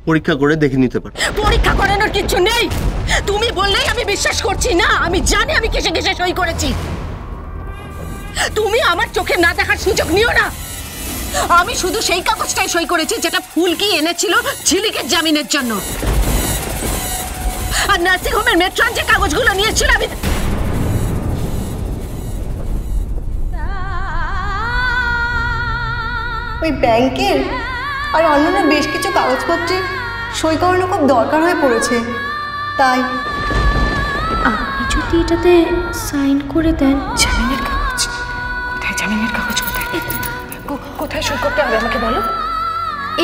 পরীক্ষা করে দেখে নিতে পারো। পরীক্ষা করানোর কিছু নেই। তুমি বললেই আমি বিশ্বাস করছি না। আমি জানি আমি কিসে কিসে সই করেছি। তুমি আমার চোখে না দেখার সুযোগ নিও না। আমি শুধু সেই কাগজটাই সই করেছি যেটা ফুলকি এনেছিল ঝিলিকের জামিনের জন্য। আর নার্সিং হোমের মেট্রন যে কাগজগুলো নিয়েছিল আমি ওই ব্যাংকের আর অন্যান্য বেশ কিছু কাগজপত্রে সই করানো খুব দরকার হয়ে পড়েছে। তাই আপনি যদি এটাতে সাইন করে দেন। জামিনের কাগজ কোথায়? জামিনের কাগজ কোথায়? কোথায় সই করতে হবে আমাকে বলো।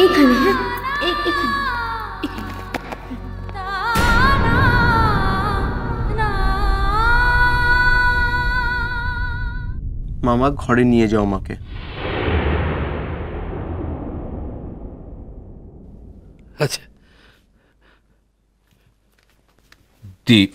এইখানে। হ্যাঁ এখানে। মামা ঘরে নিয়ে যাও আমাকে। আচ্ছা দীপ,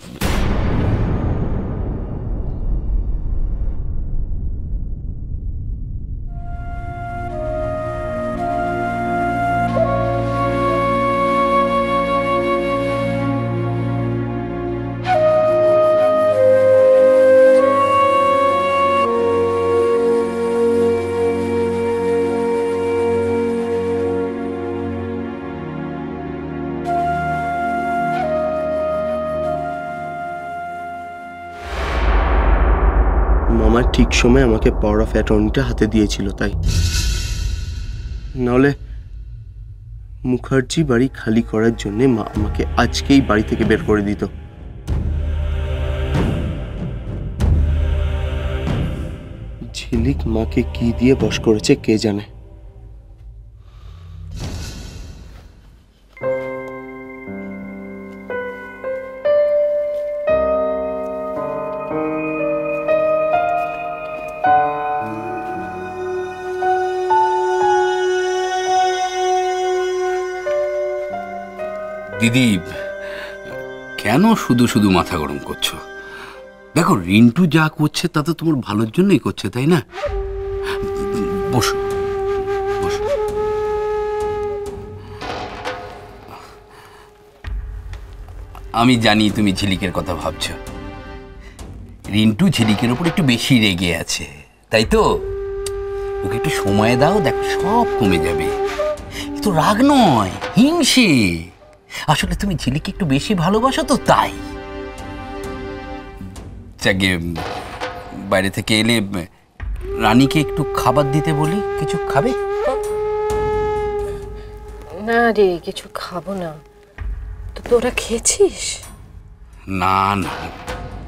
মামা ঠিক সময় আমাকে পাওয়ার অফ অ্যাটর্নিটা হাতে দিয়েছিল, তাই নাহলে মুখার্জি বাড়ি খালি করার জন্য মা আমাকে আজকেই বাড়ি থেকে বের করে দিত। ঝিলিক মাকে কি দিয়ে বশ করেছে কে জানে। দিদি কেন শুধু শুধু মাথা গরম করছো? দেখো রিন্টু যা করছে তা তো তোমার ভালোর জন্যই করছে, তাই না? বসো বসো। আমি জানি তুমি ঝিলিকের কথা ভাবছো। রিন্টু ঝিলিকের উপর একটু বেশি রেগে আছে, তাই তো? ওকে একটু সময় দাও, দেখো সব কমে যাবে। এ তো রাগ নয়, হিংসে। আসলে তুমি ঝিলিকে একটু বেশি ভালোবাসো তো, তাই। যাকে বাইরে থেকে এলে রানীকে একটু খাবার দিতে বলি। কিছু খাবে? না রে, কিছু খাবো না। তো তোরা খেয়েছিস? না না,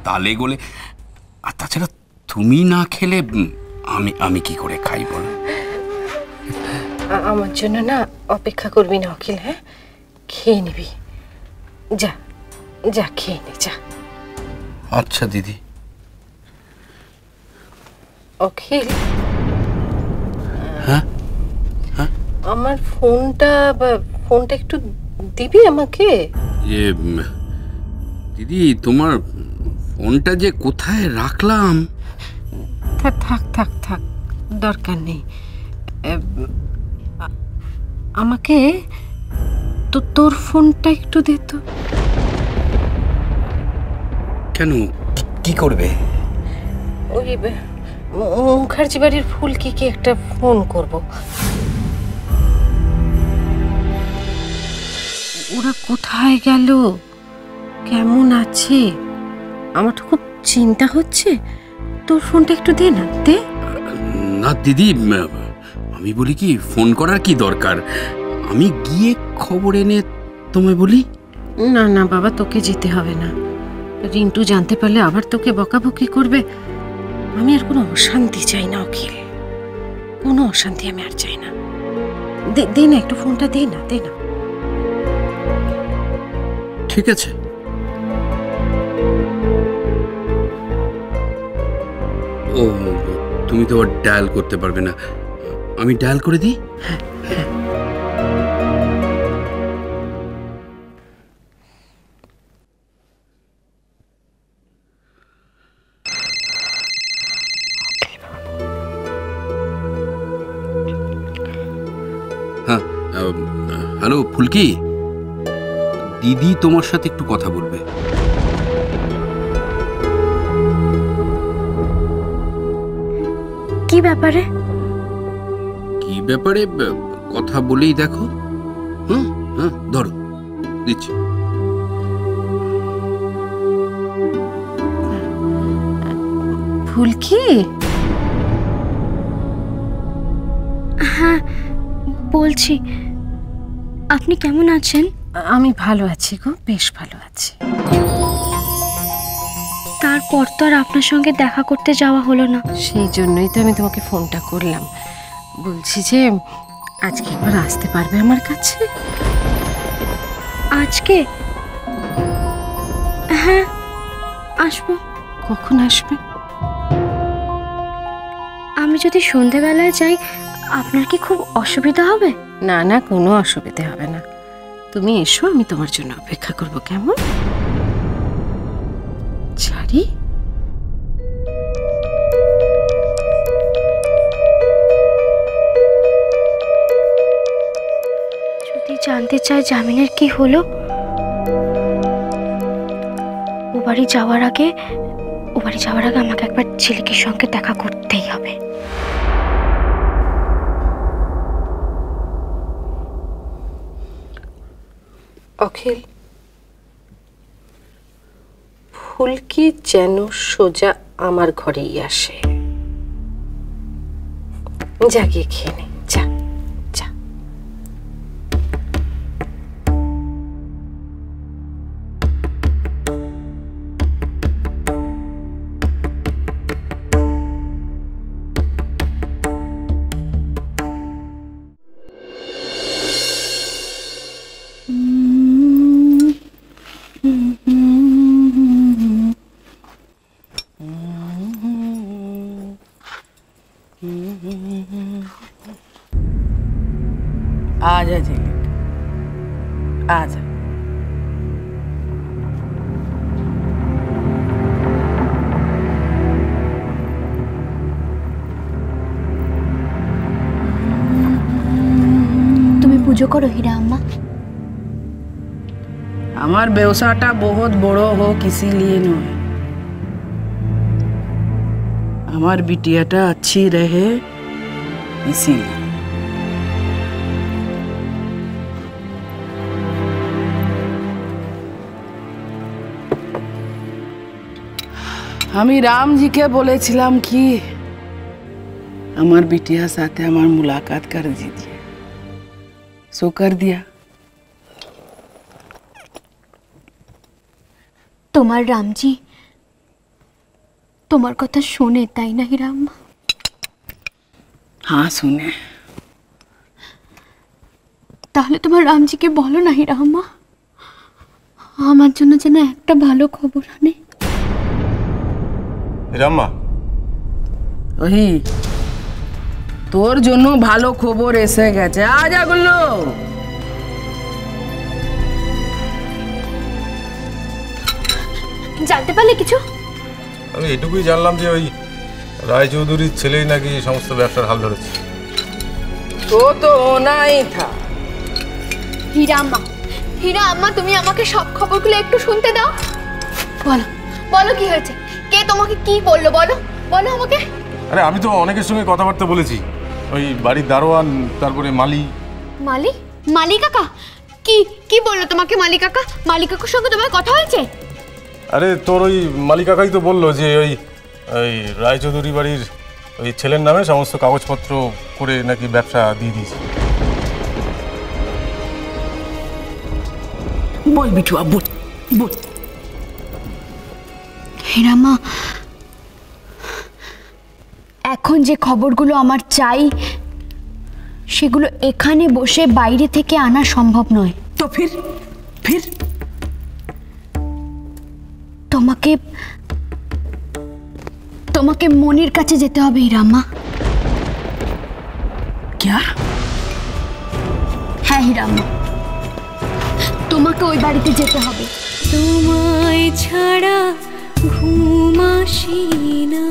তালে গোলে। আর তাছাড়া তুমি না খেলে আমি কি করে খাই বলো? আমার জন্য না অপেক্ষা করবি না অখিল। হ্যাঁ, খেয়ে নিবি। যা যা খেয়ে নে, যা। আচ্ছা দিদি। অখিল, হ্যাঁ হ্যাঁ, আমার ফোনটা একটু দিবি আমাকে? দিদি তোমার ফোনটা যে কোথায় রাখলাম। থাক থাক থাক, দরকার নেই। আমাকে তো তোর ফোনটা একটু দে তো। কেন, কি করবে? ওই মুখার্জি বাড়ির ফুলকিকে একটা ফোন করব। ওরা কোথায় গেল, কেমন আছে, আমার তো খুব চিন্তা হচ্ছে। তোর ফোনটা একটু দে না, দে। না দিদি, আমি বলি কি, ফোন করার কি দরকার? আমি গিয়ে খবর এনে তোমায় বলি। না না বাবা, তোকে যেতে হবে না। রিন্টু জানতে পারলে আবার তোকে বকাবকি করবে। আমি আর কোনো অশান্তি চাই না অখিল, কোনো অশান্তি আমি আর চাই না। দে না, একটু ফোনটা দে না, দে না। ঠিক আছে। ও, তুমি তো আর ডায়াল করতে পারবে না, আমি ডায়াল করে দিই। হ্যাঁ, হ্যালো ফুলকি। দিদি তোমার সাথে একটু কথা বলবে। কি ব্যাপারে? কি ব্যাপারে কথা বলেই দেখো। হ্যাঁ হ্যাঁ, ধরো দিচ্ছি। ফুলকি, হ্যাঁ বলছি, আপনি কেমন আছেন? আমি ভালো আছি গো, বেশ ভালো আছি। তারপর তো আর আপনার সঙ্গে দেখা করতে যাওয়া হলো না। সেই জন্যই তো আমি তোমাকে ফোনটা করলাম। বলছি যে আজকে একবার আসতে পারবে আমার কাছে? আজকে? হ্যাঁ আসবো। কখন আসবে? আমি যদি সন্ধেবেলায় যাই আপনার কি খুব অসুবিধা হবে? না না, কোনো অসুবিধে হবে না। তুমি এসো, আমি তোমার জন্য অপেক্ষা করব। কেমন? ছাড়ি। যদি জানতে চাই জামিনের কি হলো, ও বাড়ি যাওয়ার আগে আমাকে একবার ঝিলিকের সঙ্গে দেখা করতেই হবে। অখিল, ফুলকি যেন সোজা আমার ঘরেই আসে। জাগিয়ে খেয়ে নে, যা যা। आजा झिलिक, आजा। তুমি পুজো করো হীরা আম্মা? हमार व्यवसायटा बहुत बड़ो हो इसीलिए नय, हमार बिटियाटा अच्छी रहे इसीलिए। আমি রামজিকে বলেছিলাম কি আমার बिटिया साथे আমার मुलाकात कर दीजिए, सो कर दिया। তোমার রামজি তোমার কথা শোনে তাই না হীরা আম্মা? हाँ सुने। তাহলে তোমার রামজিকে বলো না হীরা আম্মা, আমার জন্য যেন একটা ভালো খবর আনে। রাম্মা, ওই তোর জন্য ভালো খবর এসে গেছে, আজা গুলো। জানতে পারলে কিছু? আমি এটুকুই জানলাম যে ওই রায়চৌধুরীর ছেলেই নাকি সমস্ত ব্যবসার হাল ধরেছে। তো হোনাই থা। হীরা আম্মা তুমি আমাকে সব খবরগুলো একটু শুনতে দাও। বলো বলো কি হয়েছে, কে তোমাকে কি বললো, বলো বলো আমাকে। আরে আমি তো অনেকের সঙ্গে কথাবার্তা বলেছি, ওই বাড়ির দারোয়ান, তারপরে মালি কাকা। কি বললো তোমাকে মালি কাকা? মালি কাকুর সঙ্গে তোমার কথা হয়েছে? আরে তোর ওই মালি কাকাই তো বললো যে ওই রায়চৌধুরী বাড়ির ওই ছেলের নামে সমস্ত কাগজপত্র করে নাকি ব্যবসা দিয়ে দিয়েছে। বল বিটুয়া, বল বল। হীরা আম্মা, এখন যে খবরগুলো আমার চাই সেগুলো এখানে বসে বাইরে থেকে আনা সম্ভব নয়। তো ফির তোমাকে মনির কাছে যেতে হবে হীরা আম্মা। क्या? হ্যাঁ হীরা আম্মা, তোমাকে ওই বাড়িতে যেতে হবে। তোমায় ছাড়া ঘুম আসে না।